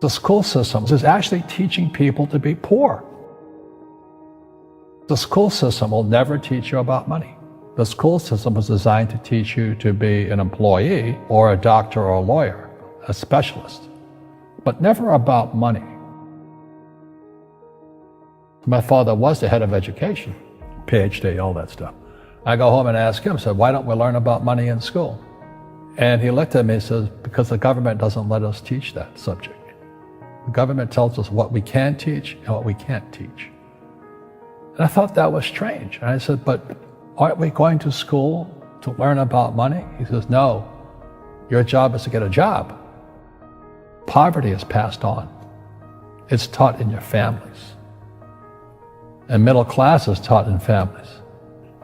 The school system is actually teaching people to be poor. The school system will never teach you about money. The school system was designed to teach you to be an employee or a doctor or a lawyer, a specialist, but never about money. My father was the head of education, PhD, all that stuff. I go home and ask him, I said, why don't we learn about money in school? And he looked at me and says, because the government doesn't let us teach that subject. The government tells us what we can teach and what we can't teach. And I thought that was strange. And I said, but aren't we going to school to learn about money? He says, no, your job is to get a job. Poverty is passed on. It's taught in your families. And middle class is taught in families.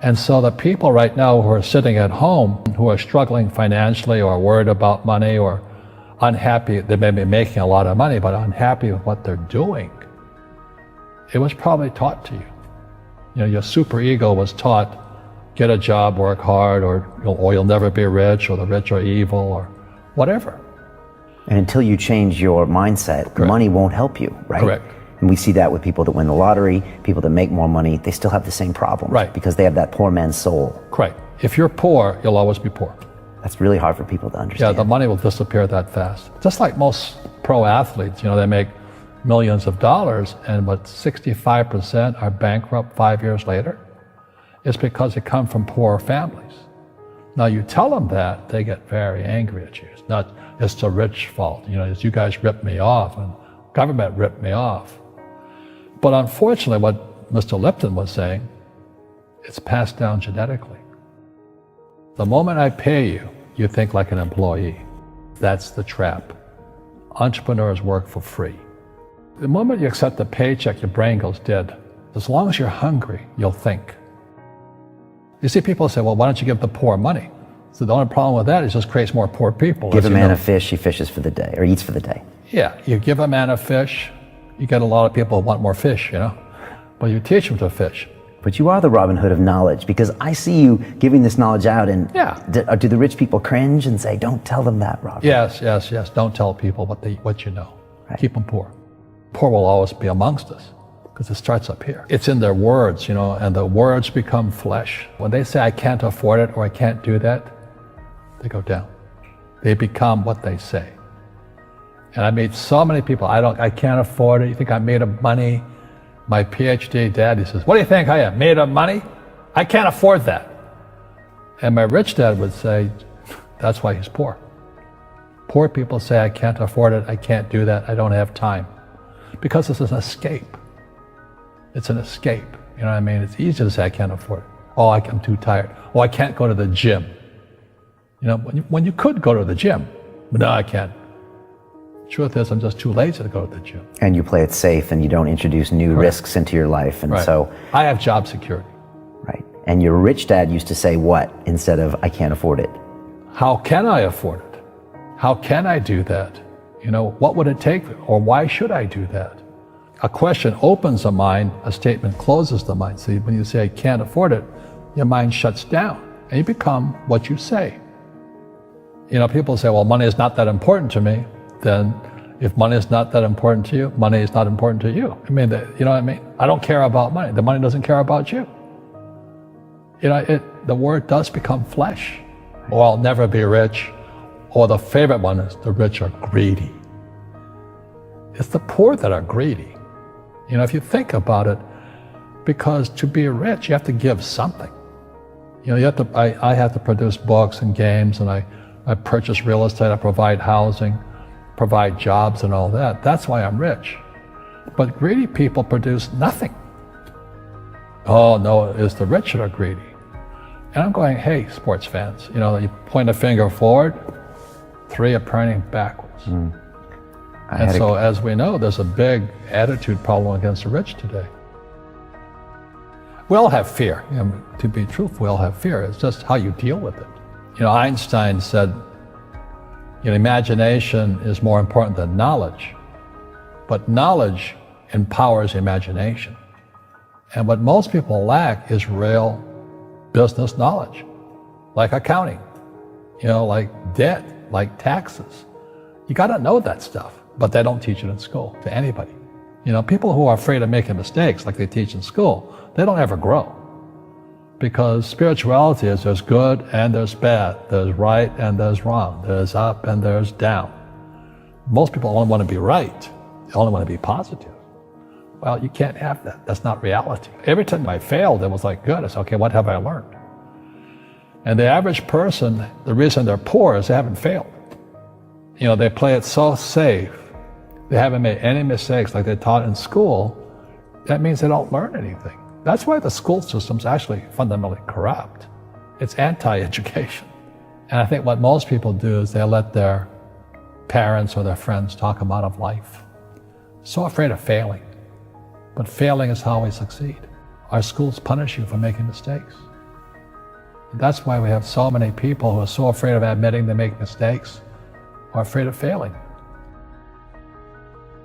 And so the people right now who are sitting at home, who are struggling financially or worried about money or unhappy, they may be making a lot of money, but unhappy with what they're doing, it was probably taught to you. You know, your superego was taught, get a job, work hard, or you'll never be rich, or the rich are evil, or whatever. And until you change your mindset, Correct. Money won't help you, right? Correct. And we see that with people that win the lottery, people that make more money, they still have the same problems. Right. Because they have that poor man's soul. Correct. If you're poor, you'll always be poor. That's really hard for people to understand. Yeah, the money will disappear that fast. Just like most pro athletes, you know, they make millions of dollars, and what 65% are bankrupt 5 years later. It's because they come from poor families. Now you tell them that, they get very angry at you. It's not, it's the rich fault. You know, it's you guys ripped me off and government ripped me off. But unfortunately, what Mr. Lipton was saying, it's passed down genetically. The moment I pay you, you think like an employee. That's the trap. Entrepreneurs work for free. The moment you accept a paycheck, your brain goes dead. As long as you're hungry, you'll think. You see people say, well, why don't you give the poor money? So the only problem with that is it just creates more poor people. Give a man a fish, he fishes for the day, or eats for the day. Yeah, you give a man a fish, you get a lot of people who want more fish, you know? But you teach them to fish. But you are the Robin Hood of knowledge, because I see you giving this knowledge out, and yeah. Do the rich people cringe and say, don't tell them that, Robin? Yes. Don't tell people what you know. Right. Keep them poor. Poor will always be amongst us, because it starts up here. It's in their words, you know, and the words become flesh. When they say, I can't afford it, or I can't do that, they go down. They become what they say. And I meet so many people, I can't afford it. You think I'm made of money? My PhD dad, he says, what do you think I am, made of money? I can't afford that. And my rich dad would say, that's why he's poor. Poor people say, I can't afford it, I can't do that, I don't have time. Because it's an escape. It's an escape, you know what I mean? It's easy to say, I can't afford it. Oh, I'm too tired. Oh, I can't go to the gym. You know, when you could go to the gym, but no, I can't. Truth is, I'm just too lazy to go to the gym. And you play it safe, and you don't introduce new risks into your life, and so... I have job security. Right. And your rich dad used to say what instead of, I can't afford it? How can I afford it? How can I do that? You know, what would it take, or why should I do that? A question opens the mind, a statement closes the mind. See, when you say, I can't afford it, your mind shuts down, and you become what you say. You know, people say, well, money is not that important to me. Then if money is not that important to you, money is not important to you. I mean, you know what I mean? I don't care about money. The money doesn't care about you. You know, the word does become flesh. Or I'll never be rich. Or the favorite one is the rich are greedy. It's the poor that are greedy. You know, if you think about it, because to be rich, you have to give something. You know, I have to produce books and games, and I purchase real estate, I provide housing, provide jobs and all that. That's why I'm rich. But greedy people produce nothing. Oh no, it's the rich that are greedy. And I'm going, hey, sports fans, you know, you point a finger forward, 3 are pointing backwards. And so as we know, there's a big attitude problem against the rich today. We all have fear. You know, to be truthful, we all have fear. It's just how you deal with it. You know, Einstein said, you know, imagination is more important than knowledge, but knowledge empowers imagination. And what most people lack is real business knowledge, like accounting, you know, like debt, like taxes. You got to know that stuff. but they don't teach it in school to anybody. You know, people who are afraid of making mistakes like they teach in school, they don't ever grow. Because spirituality is there's good and there's bad, there's right and there's wrong, there's up and there's down. Most people only want to be right, they only want to be positive. Well, you can't have that. That's not reality. Every time I failed, it was like, good. I said, okay, what have I learned? And the average person, the reason they're poor is they haven't failed. You know, they play it so safe. They haven't made any mistakes like they taught in school. That means they don't learn anything. That's why the school system's actually fundamentally corrupt. It's anti-education. And I think what most people do is they let their parents or their friends talk them out of life. So afraid of failing. But failing is how we succeed. Our schools punish you for making mistakes. That's why we have so many people who are so afraid of admitting they make mistakes or afraid of failing.